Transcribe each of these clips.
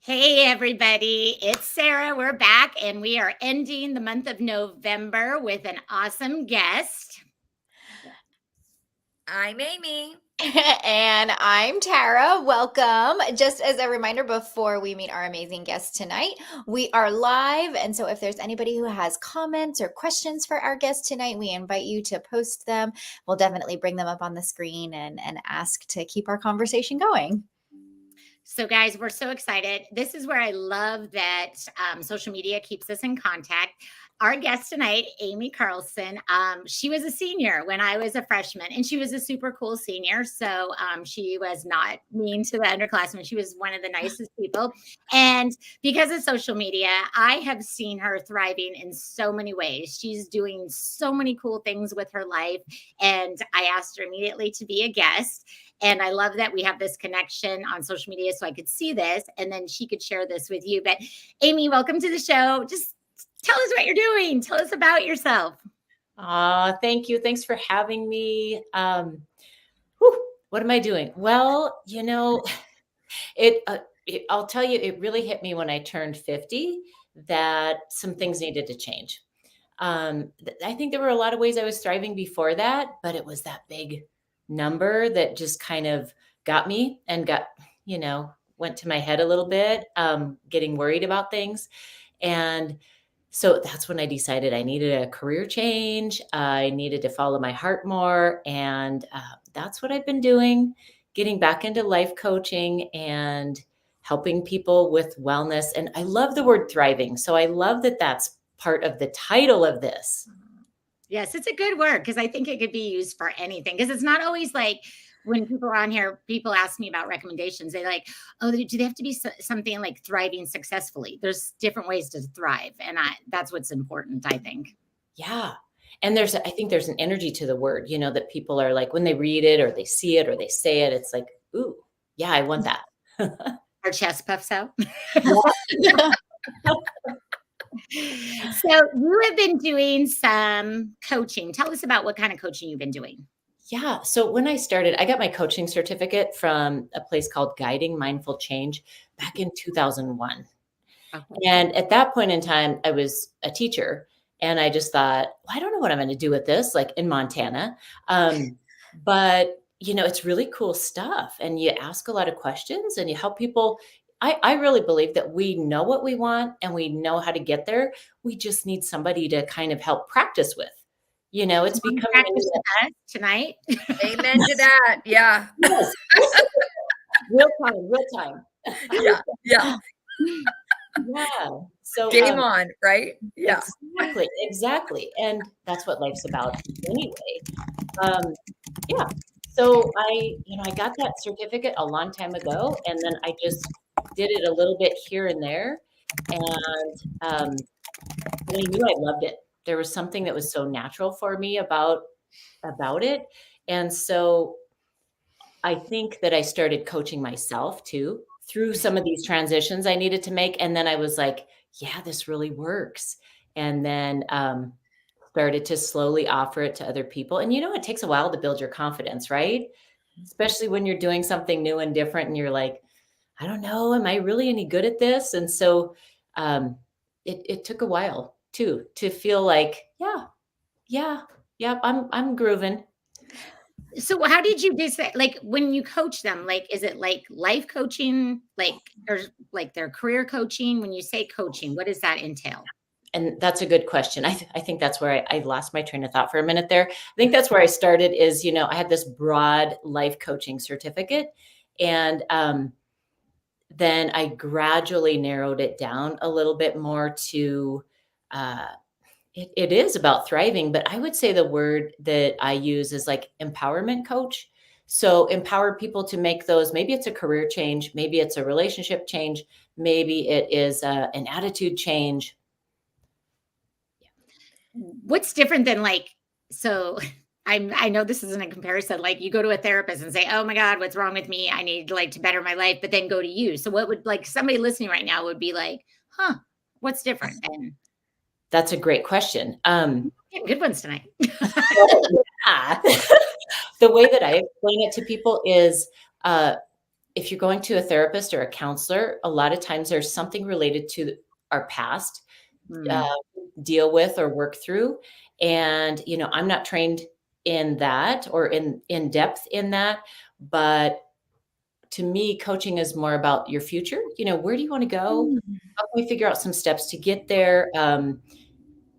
Hey, everybody. It's Sarah. We're back and we are ending the month of November with an awesome guest. I'm Aimee. And I'm Tara. Welcome. Just as a reminder before we meet our amazing guest tonight, we are live. And so if there's anybody who has comments or questions for our guest tonight, we invite you to post them. We'll definitely bring them up on the screen and ask to keep our conversation going. So, guys, we're so excited. This is where I love that social media keeps us in contact. Our guest tonight, Aimee Carlson, she was a senior when I was a freshman, and she was a super cool senior. So she was not mean to the underclassmen. She was one of the nicest people. And because of social media, I have seen her thriving in so many ways. She's doing so many cool things with her life. And I asked her immediately to be a guest. And I love that we have this connection on social media so I could see this and then she could share this with you. But Aimee, welcome to the show. Just tell us what you're doing. Tell us about yourself. Thank you. Thanks for having me. What am I doing? Well, I'll tell you, it really hit me when I turned 50 that some things needed to change. I think there were a lot of ways I was thriving before that, but it was that big number that just kind of got me and went to my head a little bit, getting worried about things. And so that's when I decided I needed a career change. I needed to follow my heart more. And that's what I've been doing, getting back into life coaching and helping people with wellness. And I love the word thriving. So I love that that's part of the title of this. Yes, it's a good word because I think it could be used for anything because it's not always like when people are on here, people ask me about recommendations. They like, oh, do they have to be something like thriving successfully? There's different ways to thrive. And that's what's important, I think. Yeah. And I think there's an energy to the word, that people are like, when they read it or they see it or they say it, it's like, ooh, yeah, I want that. Our chest puffs out. So you have been doing some coaching. Tell us about what kind of coaching you've been doing. Yeah. So when I started, I got my coaching certificate from a place called Guiding Mindful Change back in 2001. Oh. And at that point in time, I was a teacher and I just thought, well, I don't know what I'm going to do with this, like in Montana. But it's really cool stuff. And you ask a lot of questions and you help people. I really believe that we know what we want and we know how to get there. We just need somebody to kind of help practice with. It's becoming tonight. Amen to that. Yeah. Yes. Real time. Yeah. Yeah. So game on, right? Yeah. Exactly. And that's what life's about anyway. Yeah. So I got that certificate a long time ago, and then I just did it a little bit here and there. And I knew I loved it. There was something that was so natural for me about it. And so I think that I started coaching myself too through some of these transitions I needed to make. And then I was like, yeah, this really works. And then started to slowly offer it to other people. And it takes a while to build your confidence, right? Especially when you're doing something new and different and you're like, I don't know, am I really any good at this? And so it took a while too to feel like, I'm grooving. So how did you decide, like when you coach them, like, is it like life coaching, like, or like their career coaching? When you say coaching, what does that entail? And that's a good question. I think that's where I lost my train of thought for a minute there. I think that's where I started is, I had this broad life coaching certificate and then I gradually narrowed it down a little bit more to, it is about thriving, but I would say the word that I use is like empowerment coach. So empower people to make those, maybe it's a career change, maybe it's a relationship change, maybe it is an attitude change. What's different than so I know this isn't a comparison. Like you go to a therapist and say, oh my God, what's wrong with me? I need to better my life, but then go to you. So what would somebody listening right now would be like, what's different? And that's a great question. Good ones tonight. The way that I explain it to people is if you're going to a therapist or a counselor, a lot of times there's something related to our past, uh, Mm. deal with or work through. And, I'm not trained in that or in depth in that, but to me, coaching is more about your future. Where do you want to go? Mm. How can we figure out some steps to get there?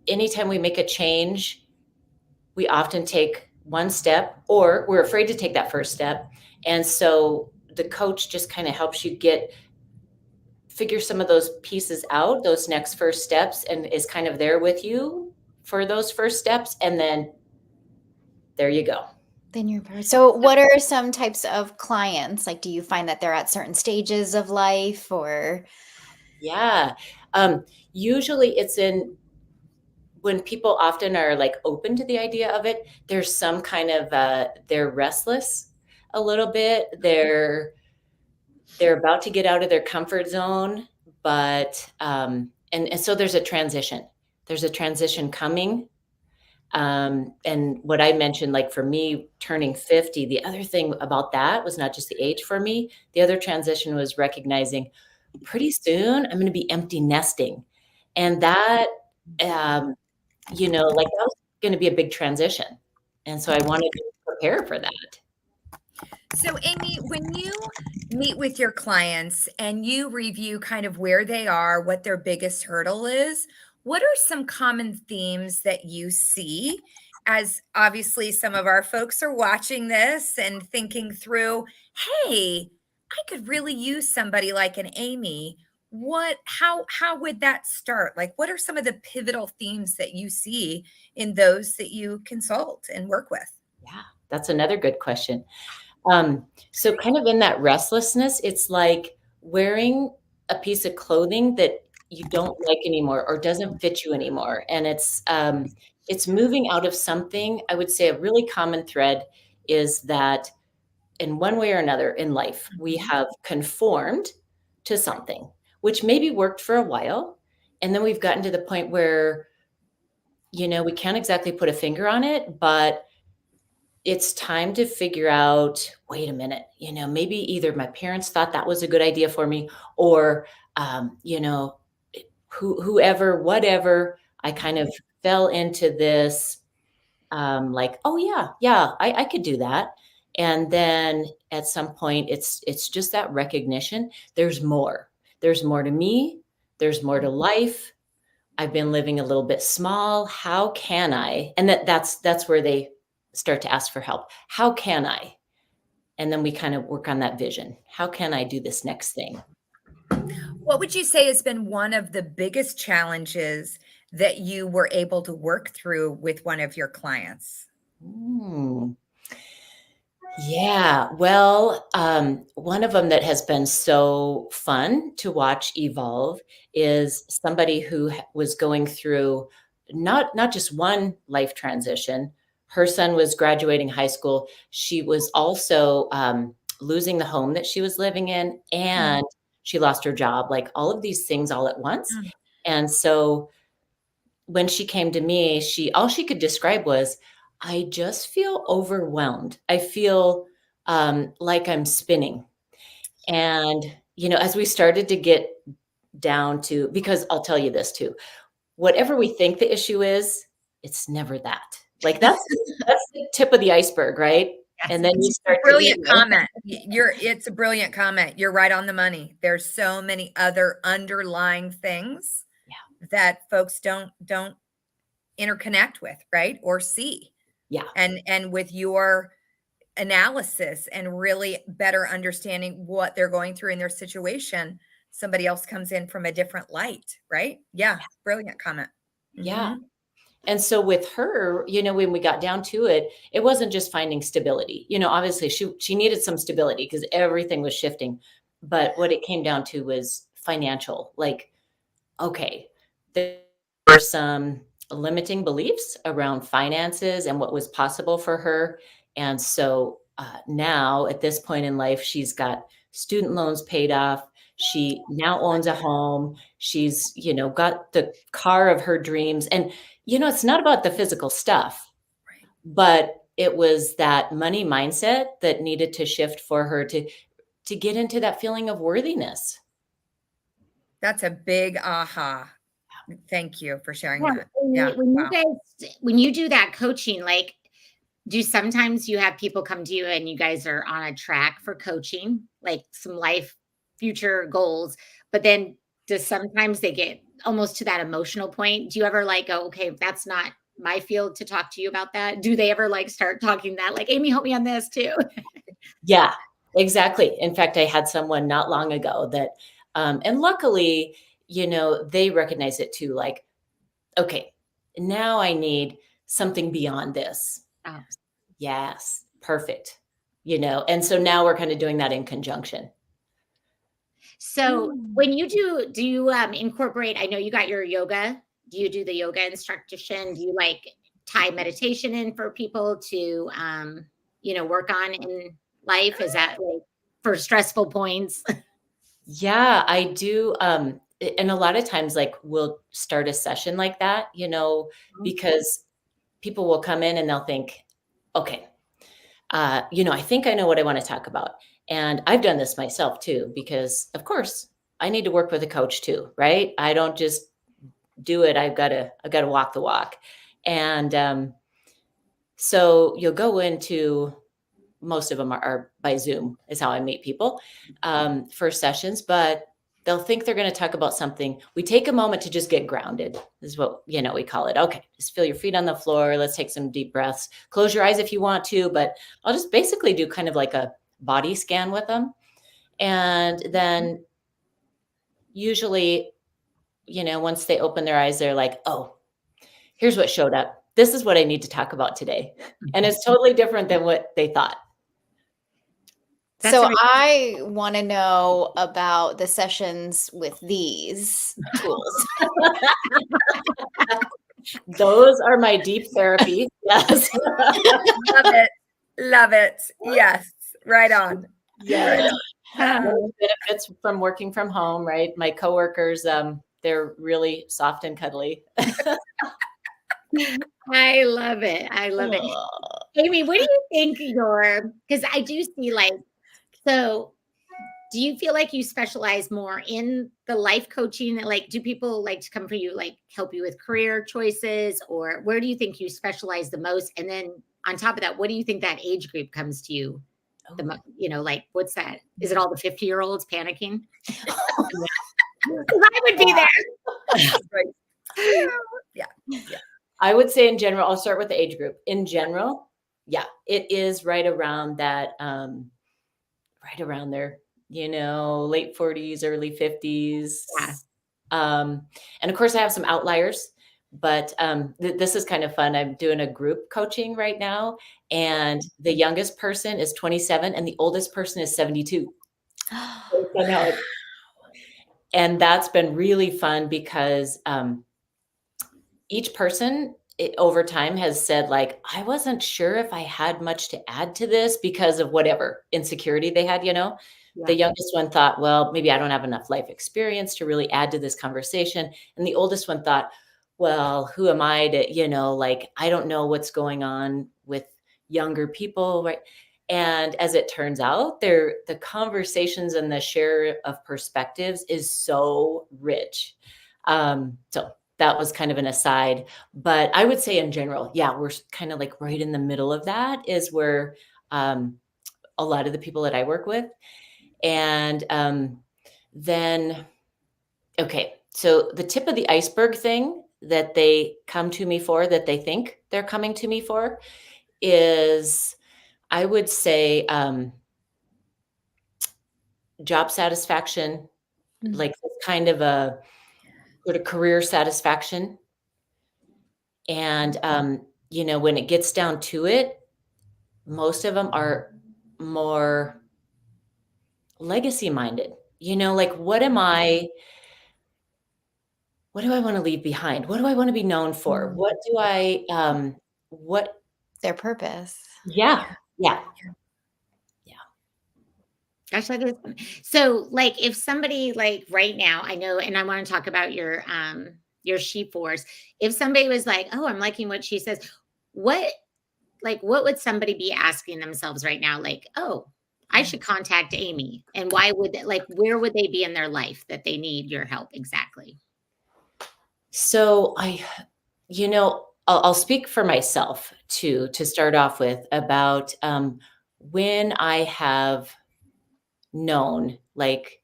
Anytime we make a change, we often take one step or we're afraid to take that first step. And so the coach just kind of helps you figure some of those pieces out, those next first steps, and is kind of there with you for those first steps. And then there you go. Then you're so what are some types of clients? Like, do you find that they're at certain stages of life or Yeah. Usually it's when people often are like open to the idea of it, there's some kind of, they're restless a little bit. They're about to get out of their comfort zone, but, and so there's a transition. There's a transition coming. And what I mentioned, like for me turning 50, the other thing about that was not just the age for me. The other transition was recognizing pretty soon I'm going to be empty nesting. And that, um, like that was going to be a big transition. And so I wanted to prepare for that. So, Aimee, when you meet with your clients and you review kind of where they are, what their biggest hurdle is, what are some common themes that you see? As obviously some of our folks are watching this and thinking through, hey, I could really use somebody like an Aimee. How would that start? Like, what are some of the pivotal themes that you see in those that you consult and work with? Yeah, that's another good question. So kind of in that restlessness, it's like wearing a piece of clothing that you don't like anymore or doesn't fit you anymore. And it's moving out of something. I would say a really common thread is that in one way or another in life, we have conformed to something, which maybe worked for a while. And then we've gotten to the point where, we can't exactly put a finger on it, but it's time to figure out, wait a minute, maybe either my parents thought that was a good idea for me or, whoever, whatever, I kind of fell into this, like, oh yeah, I could do that. And then at some point it's just that recognition. There's more to me. There's more to life. I've been living a little bit small. How can I? And that's where they start to ask for help. How can I? And then we kind of work on that vision. How can I do this next thing? What would you say has been one of the biggest challenges that you were able to work through with one of your clients? Hmm. Yeah, well, one of them that has been so fun to watch evolve is somebody who was going through not just one life transition. Her son was graduating high school. She was also losing the home that she was living in, Mm, and she lost her job, like all of these things all at once. mm. And so when she came to me, all she could describe was, I just feel overwhelmed. I feel like I'm spinning. And, as we started to get down to, because I'll tell you this too, whatever we think the issue is, it's never that. Like that's the tip of the iceberg, right? And then you start to eat. Brilliant comment. It's a brilliant comment. You're right on the money. There's so many other underlying things that folks don't interconnect with, right? Or see. Yeah. And with your analysis and really better understanding what they're going through in their situation, somebody else comes in from a different light, right? Yeah, brilliant comment. Yeah. Mhm. And so with her, when we got down to it, it wasn't just finding stability. Obviously she needed some stability because everything was shifting. But what it came down to was financial. Like, okay, there were some limiting beliefs around finances and what was possible for her. And so now at this point in life, she's got student loans paid off. She now owns a home. She's, got the car of her dreams. And, it's not about the physical stuff, Right. but it was that money mindset that needed to shift for her to to get into that feeling of worthiness. That's a big aha. Thank you for sharing Yeah, that. Yeah. Wow. when you do that coaching, like, do sometimes you have people come to you and you guys are on a track for coaching, like some life future goals, but then does sometimes they get almost to that emotional point? Do you ever like go, okay, that's not my field to talk to you about that? Do they ever like start talking that like, Aimee, help me on this too? Yeah, exactly. In fact, I had someone not long ago that, and luckily, they recognize it too. Like, okay, now I need something beyond this. Oh. Yes, perfect. And so now we're kind of doing that in conjunction. So when you do you incorporate, I know you got your yoga. Do you do the yoga instruction? Do you like tie meditation in for people to work on in life? Is that like for stressful points? Yeah, I do. And a lot of times, like, we'll start a session like that, because people will come in and they'll think, okay, I think I know what I want to talk about. And I've done this myself too, because of course I need to work with a coach too, right? I don't just do it. I've got to walk the walk. And so you'll go into, most of them are by Zoom is how I meet people for sessions, but they'll think they're going to talk about something. We take a moment to just get grounded is what, we call it. Okay. Just feel your feet on the floor. Let's take some deep breaths. Close your eyes if you want to, but I'll just basically do kind of like a body scan with them. And then usually, once they open their eyes, they're like, oh, here's what showed up. This is what I need to talk about today. And it's totally different than what they thought. So I want to know about the sessions with these tools. Those are my deep therapy. Yes. Love it. Love it. Yes. Right on. Yeah. One of the benefits from working from home, right? My coworkers, they're really soft and cuddly. I love it. I love it. Aimee, what do you think because I do see so do you feel like you specialize more in the life coaching? Like, do people like to come for you, like help you with career choices, or where do you think you specialize the most? And then on top of that, what do you think that age group comes to you the most? Like what's that? Is it all the 50-year-olds panicking? 'Cause I would be there. Right. Yeah. I would say in general, I'll start with the age group. In general, yeah, it is right around that, right around their, late 40s, early 50s. Yeah. And of course I have some outliers, but this is kind of fun. I'm doing a group coaching right now, and the youngest person is 27 and the oldest person is 72. And that's been really fun because each person over time has said, like, I wasn't sure if I had much to add to this because of whatever insecurity they had. Yeah. The youngest one thought, well, maybe I don't have enough life experience to really add to this conversation. And the oldest one thought, well, who am I to, like, I don't know what's going on with younger people, right? And as it turns out, the conversations and the share of perspectives is so rich. So that was kind of an aside, but I would say in general, yeah, we're kind of like right in the middle of that is where a lot of the people that I work with. And then, okay, so the tip of the iceberg thing that they come to me for, that they think they're coming to me for, is, I would say, job satisfaction, like kind of a sort of career satisfaction. And, when it gets down to it, most of them are more legacy minded, like, what do I want to leave behind? What do I want to be known for? What do what? Their purpose. Yeah. Yeah. Gosh, that is so. Like, if somebody like right now, I know, and I want to talk about your she force. If somebody was like, "Oh, I'm liking what she says," what would somebody be asking themselves right now? Like, "Oh, I should contact Aimee. And why would they, like, where would they be in their life that they need your help exactly? So I'll speak for myself too, to start off with about when I have known like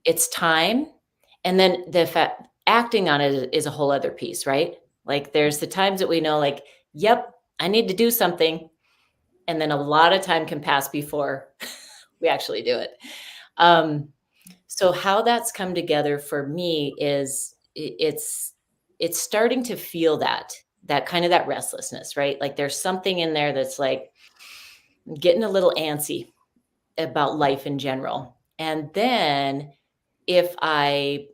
it's time. And then the fact acting on it is a whole other piece, right? Like there's the times that we know, like, yep, I need to do something. And then a lot of time can pass before we actually do it. Um, so how that's come together for me is it's starting to feel that kind of that restlessness, right? Like there's something in there that's like getting a little antsy about life in general. And then if I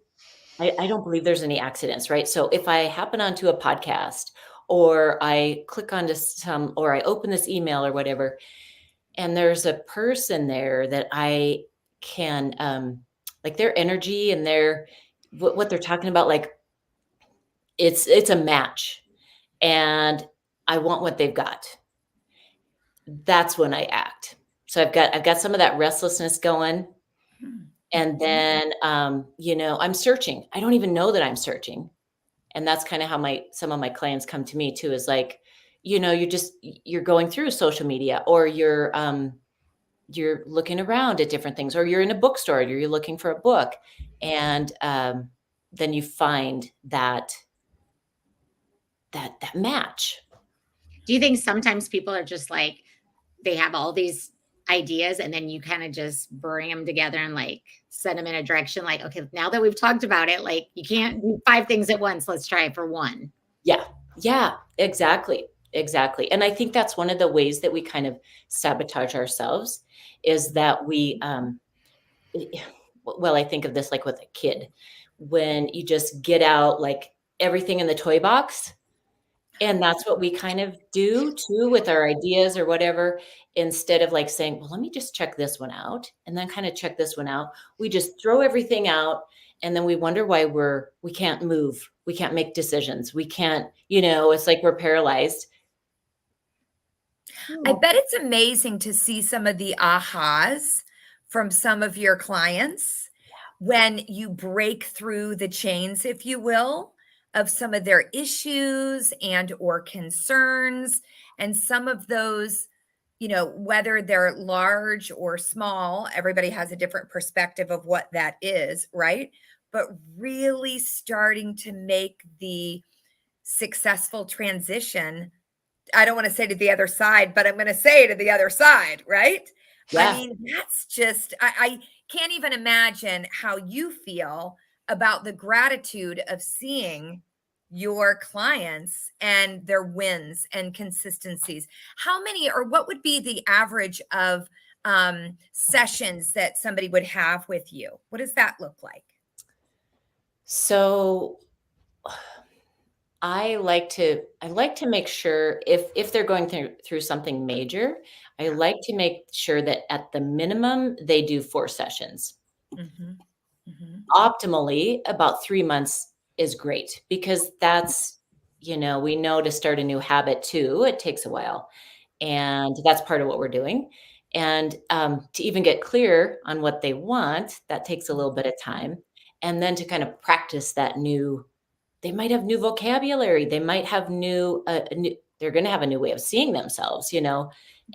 don't believe there's any accidents, right? So if I happen onto a podcast or I click onto some, or I open this email or whatever, and there's a person there that I can, like their energy and their, what they're talking about, like it's a match and I want what they've got. That's when I act. So I've got some of that restlessness going. And then, I'm searching. I don't even know that I'm searching. And that's kind of how some of my clients come to me too, is like, you're going through social media, or you're looking around at different things, or you're in a bookstore, or you're looking for a book. And then you find that match. Do you think sometimes people are just like, they have all these ideas and then you kind of just bring them together and like send them in a direction, like, okay, now that we've talked about it, like you can't do 5 things at once. Let's try it for one. Yeah, exactly. Exactly. And I think that's one of the ways that we kind of sabotage ourselves, is that we, well, I think of this like with a kid, when you just get out like everything in the toy box. And that's what we kind of do too with our ideas or whatever. Instead of like saying, well, let me just check this one out and then kind of check this one out. We just throw everything out, and then we wonder why we can't move. We can't make decisions. We can't, it's like we're paralyzed. I bet it's amazing to see some of the ahas from some of your clients when you break through the chains, if you will, of some of their issues and or concerns. And some of those, whether they're large or small, everybody has a different perspective of what that is, right? But really starting to make the successful transition. I don't want to say to the other side, but I'm going to say to the other side, right? Yeah. I mean, that's just, I can't even imagine how you feel about the gratitude of seeing your clients and their wins and consistencies. How many, or what would be the average of sessions that somebody would have with you? What does that look like? So I like to make sure, if they're going through something major, I like to make sure that at the minimum they do 4 sessions. Optimally, about 3 months is great, because that's, we know to start a new habit too, it takes a while. And that's part of what we're doing. And to even get clear on what they want, that takes a little bit of time. And then to kind of practice that they might have new vocabulary. They might have they're going to have a new way of seeing themselves,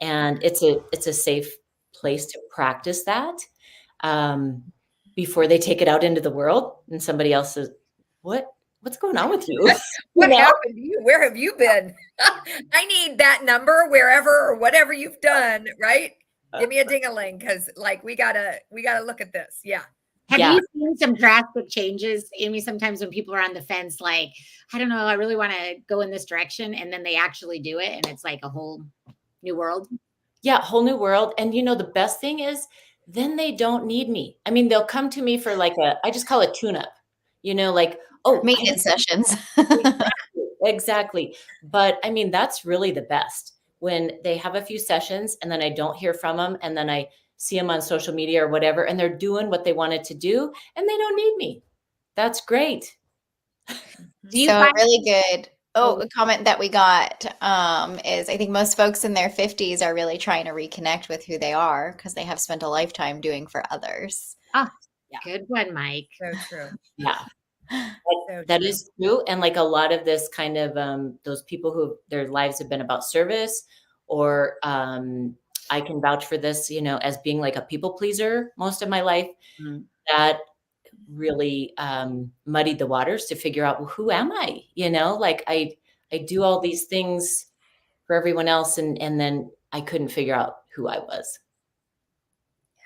and it's a safe place to practice that before they take it out into the world and somebody else says, what's going on with you? What happened to you? Where have you been? I need that number wherever or whatever you've done, right? Give me a ding-a-ling, because like we gotta look at this. Yeah. Have you seen some drastic changes, Aimee? Sometimes when people are on the fence, like, I don't know, I really want to go in this direction, and then they actually do it, and it's like a whole new world. Yeah, whole new world. And the best thing is, then they don't need me. I mean, they'll come to me for like I just call it tune-up, like, oh, maintenance sessions. Exactly. But I mean, that's really the best, when they have a few sessions and then I don't hear from them, and then I see them on social media or whatever, and they're doing what they wanted to do and they don't need me. That's great. So really good. Oh, a comment that we got is I think most folks in their 50s are really trying to reconnect with who they are because they have spent a lifetime doing for others. Ah, Yeah. good one, Mike. So true. Yeah. So That true. is true. And like a lot of this kind of those people who their lives have been about service or I can vouch for this, as being like a people pleaser most of my life, Mm. that really muddied the waters to figure out, well, who am I? Like I do all these things for everyone else and then I couldn't figure out who I was.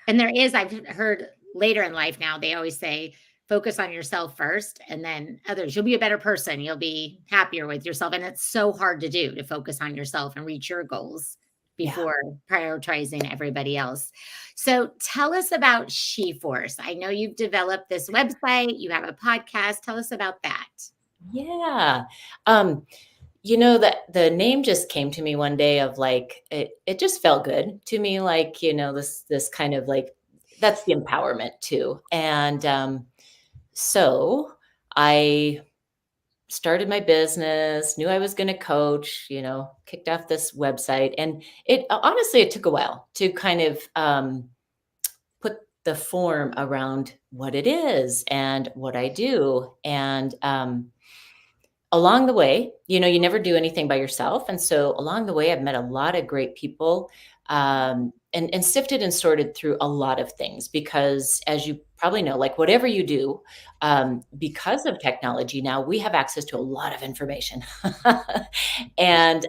And I've heard later in life now, they always say, focus on yourself first and then others. You'll be a better person. You'll be happier with yourself. And it's so hard to do, to focus on yourself and reach your goals before prioritizing everybody else. So tell us about SheForce. I know you've developed this website, you have a podcast. Tell us about that. Yeah. That the name just came to me one day of like, it just felt good to me. Like, this kind of like, that's the empowerment too. And so I started my business, knew I was going to coach, kicked off this website. And honestly, it took a while to kind of put the form around what it is and what I do. And along the way, you never do anything by yourself. And so along the way, I've met a lot of great people and sifted and sorted through a lot of things because as you probably know, like whatever you do, because of technology now, we have access to a lot of information. And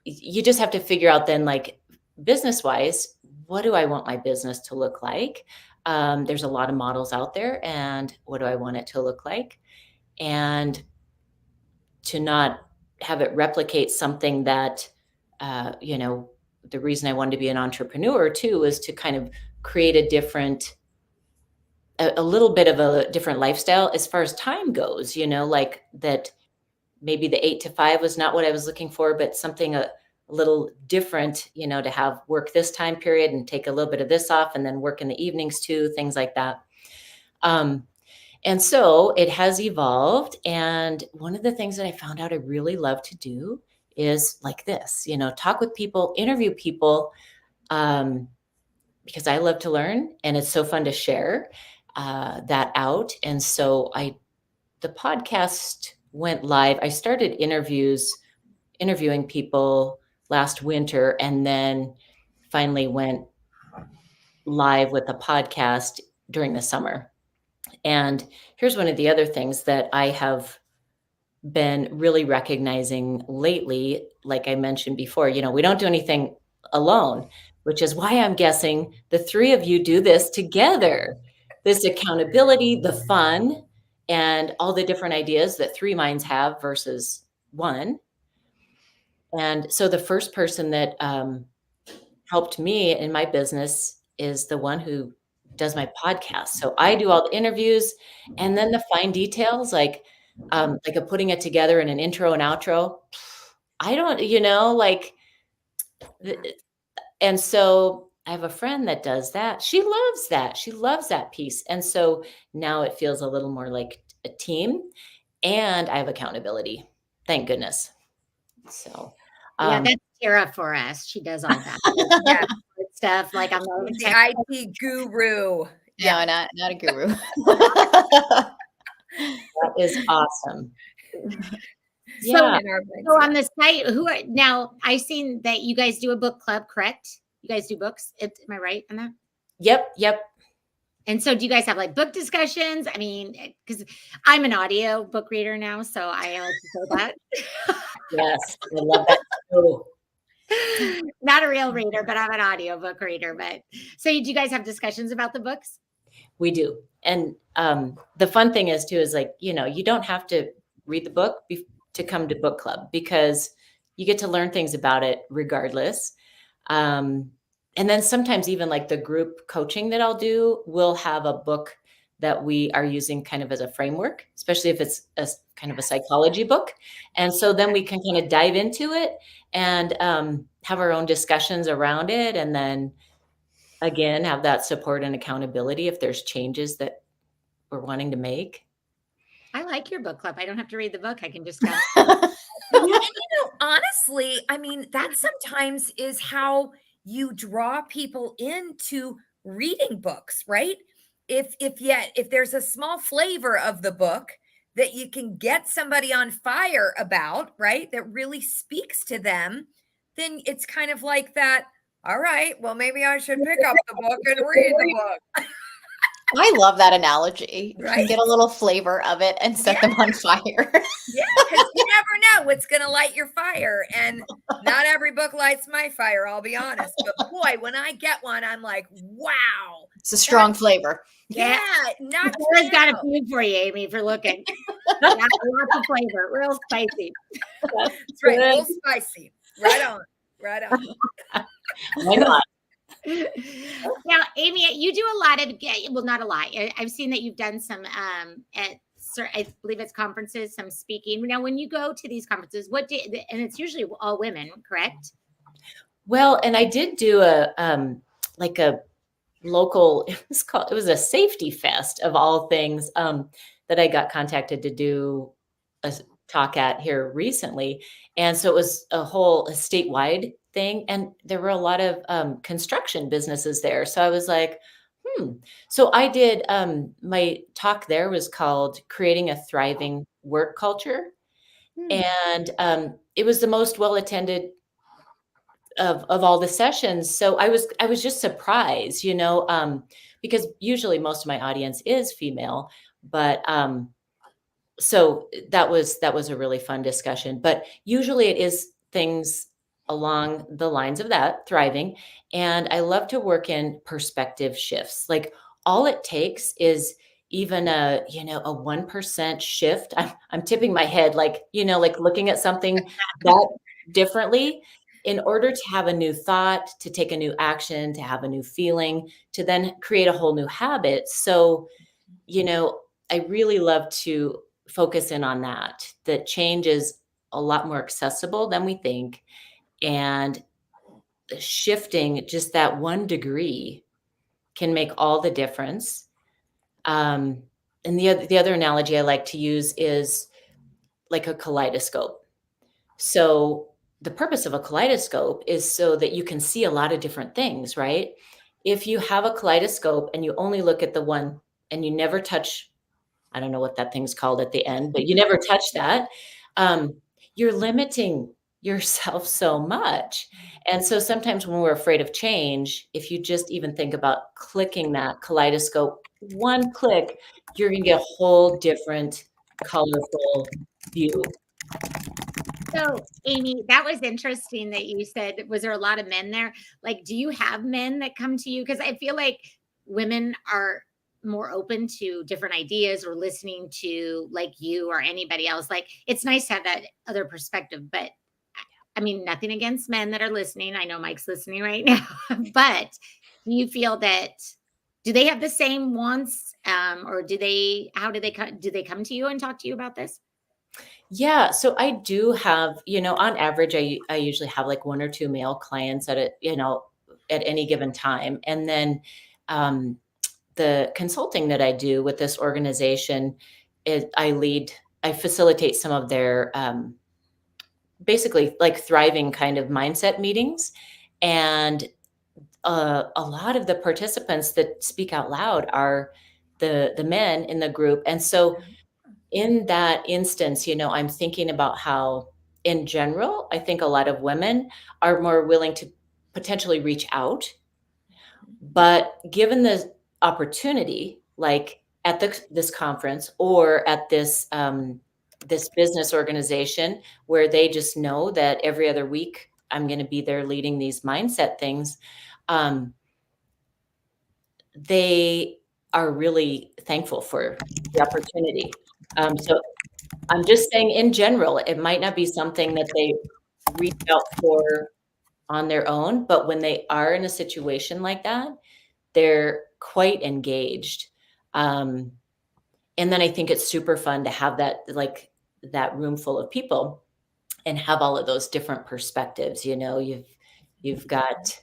you just have to figure out then like business-wise, what do I want my business to look like? There's a lot of models out there and what do I want it to look like? And to not have it replicate something that, the reason I wanted to be an entrepreneur too is to kind of create a little bit of a different lifestyle as far as time goes, like that maybe the 8 to 5 was not what I was looking for, but something a little different, to have work this time period and take a little bit of this off and then work in the evenings too, things like that. And so it has evolved. And one of the things that I found out I really love to do is like this, talk with people, interview people, because I love to learn and it's so fun to share that out. And so the podcast went live. I started interviewing people last winter and then finally went live with the podcast during the summer. And here's one of the other things that I have been really recognizing lately. Like I mentioned before, we don't do anything alone, which is why I'm guessing the three of you do this together. This accountability, the fun, and all the different ideas that three minds have versus one. And so the first person that helped me in my business is the one who does my podcast. So I do all the interviews and then the fine details, like putting it together in an intro and outro. I don't, and so I have a friend that does that. She loves that. She loves that piece. And so now it feels a little more like a team and I have accountability. Thank goodness. So, Yeah, that's Tara for us. She does all that. Yeah, good stuff. Like I'm the IT guru. No, not a guru. That is awesome. So on the site, now I've seen that you guys do a book club, correct? You guys do books. Am I right on that? Yep. And so do you guys have like book discussions? I mean, because I'm an audio book reader now, so I like to say that. Yes, I love that too. Not a real reader, but I'm an audio book reader. But so do you guys have discussions about the books? We do. And the fun thing is too, is like, you don't have to read the book to come to book club because you get to learn things about it regardless. And then sometimes even like the group coaching that I'll do will have a book that we are using kind of as a framework, especially if it's a kind of a psychology book. And so then we can kind of dive into it and have our own discussions around it. And then again, have that support and accountability if there's changes that we're wanting to make. I like your book club. I don't have to read the book. I can just go. Well, and honestly, I mean, that sometimes is how you draw people into reading books, right? If there's a small flavor of the book that you can get somebody on fire about, right? That really speaks to them, then it's kind of like that. All right, well, maybe I should pick up the book and read the book. I love that analogy. You can Right? get a little flavor of it and set them on fire. Yeah, because you never know what's going to light your fire. And not every book lights my fire, I'll be honest. But boy, when I get one, I'm like, wow. It's a strong flavor. Yeah, knocks Laura's me got a out. few for you, Amy, for looking. Lots of flavor, real spicy. That's right, real spicy. Right on. Right on. Why not? Now, Amy, you do a lot of, well, not a lot. I've seen that you've done some I believe it's conferences, some speaking. Now, when you go to these conferences, and it's usually all women, correct? Well, and I did do a like a local, it was a safety fest of all things, that I got contacted to do a talk at here recently. And so it was a statewide thing. And there were a lot of construction businesses there. So I was like, So I did, my talk there was called Creating a Thriving Work Culture. And it was the most well attended of all the sessions. So I was just surprised, because usually most of my audience is female, but so that was a really fun discussion. But usually it is things along the lines of that, thriving. And I love to work in perspective shifts. Like all it takes is even a 1% shift. I'm tipping my head, like looking at something that differently, in order to have a new thought, to take a new action, to have a new feeling, to then create a whole new habit. So, I really love to focus in on that. That change is a lot more accessible than we think. And shifting just that 1 degree can make all the difference. And the other analogy I like to use is like a kaleidoscope. So the purpose of a kaleidoscope is so that you can see a lot of different things, right? If you have a kaleidoscope and you only look at the one and you never touch, I don't know what that thing's called at the end, but you never touch that, you're limiting yourself so much. And so sometimes when we're afraid of change, if you just even think about clicking that kaleidoscope, 1 click, you're going to get a whole different colorful view. So, Amy, that was interesting that you said, was there a lot of men there? Like, do you have men that come to you? Because I feel like women are more open to different ideas or listening to like you or anybody else. Like, it's nice to have that other perspective. But I mean, nothing against men that are listening. I know Mike's listening right now. But do you feel do they have the same wants? Or do they come to you and talk to you about this? Yeah, so I do have, on average, I usually have like 1 or 2 male clients at any given time. And then the consulting that I do with this organization is I facilitate some of their basically like thriving kind of mindset meetings. And a lot of the participants that speak out loud are the men in the group. And so in that instance, I'm thinking about how, in general, I think a lot of women are more willing to potentially reach out. But given the opportunity, like at this conference or at this business organization, where they just know that every other week I'm going to be there leading these mindset things, they are really thankful for the opportunity. So I'm just saying, in general, it might not be something that they reach out for on their own, but when they are in a situation like that, they're quite engaged. And then I think it's super fun to have that room full of people and have all of those different perspectives. You've got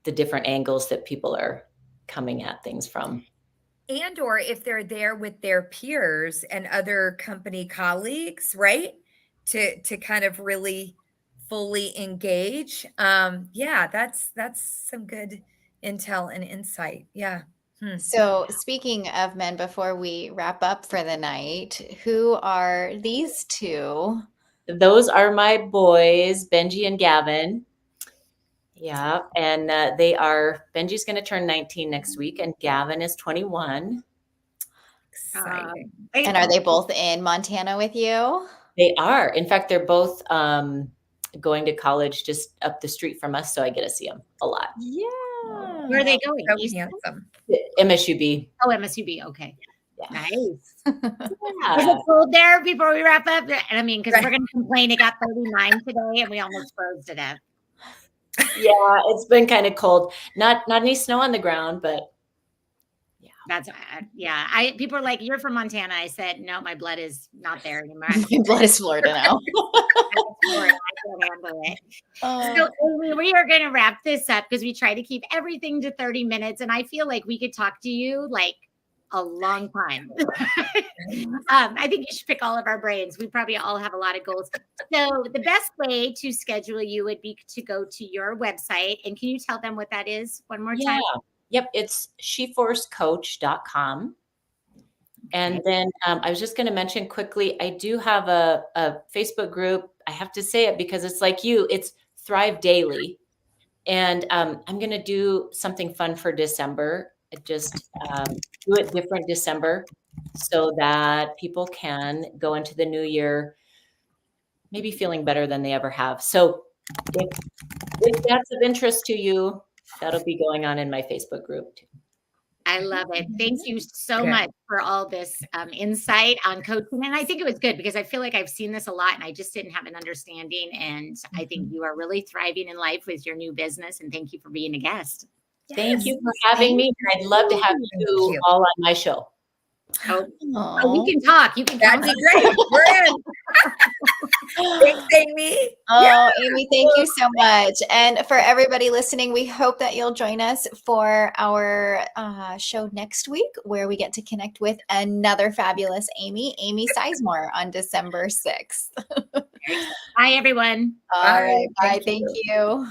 the different angles that people are coming at things from. And or if they're there with their peers and other company colleagues, right? To kind of really fully engage. Yeah, that's some good intel and insight. Yeah. So, speaking of men, before we wrap up for the night, who are these two? Those are my boys, Benji and Gavin. Yeah, and Benji's going to turn 19 next week, and Gavin is 21. Exciting. And are they both in Montana with you? They are. In fact, they're both going to college just up the street from us, so I get to see them a lot. Yeah. Where are they going? So East- handsome. MSUB. Oh, MSUB. Okay. Yeah. Nice. Yeah. Is it cold there before we wrap up? And I mean, because Right. we're going to complain it got 39 today and we almost froze to death. Yeah, it's been kind of cold. Not any snow on the ground, but That's yeah. People are like, "You're from Montana." I said, "No, my blood is not there anymore." I'm My blood is Florida now. Florida. I can't handle it. Oh. So we are going to wrap this up because we try to keep everything to 30 minutes, and I feel like we could talk to you like a long time. I think you should pick all of our brains. We probably all have a lot of goals. So the best way to schedule you would be to go to your website. And can you tell them what that is one more time? Yep, it's sheforcecoach.com. And then I was just going to mention quickly, I do have a Facebook group. I have to say it because it's like you, it's Thrive Daily. And I'm going to do something fun for December. Just do it different December so that people can go into the new year maybe feeling better than they ever have. So if that's of interest to you, that'll be going on in my Facebook group too. I love it. Thank you so much for all this insight on coaching. And I think it was good because I feel like I've seen this a lot and I just didn't have an understanding. And I think you are really thriving in life with your new business. And thank you for being a guest. Thank you for having me. I'd love to have you all on my show. Oh, you can talk. You can That'd talk. be great. We're in. Thanks, Aimee. Oh, Aimee, thank you so much. And for everybody listening, we hope that you'll join us for our show next week where we get to connect with another fabulous Aimee Sizemore on December 6th. Bye, everyone. All right. Bye. Thank you.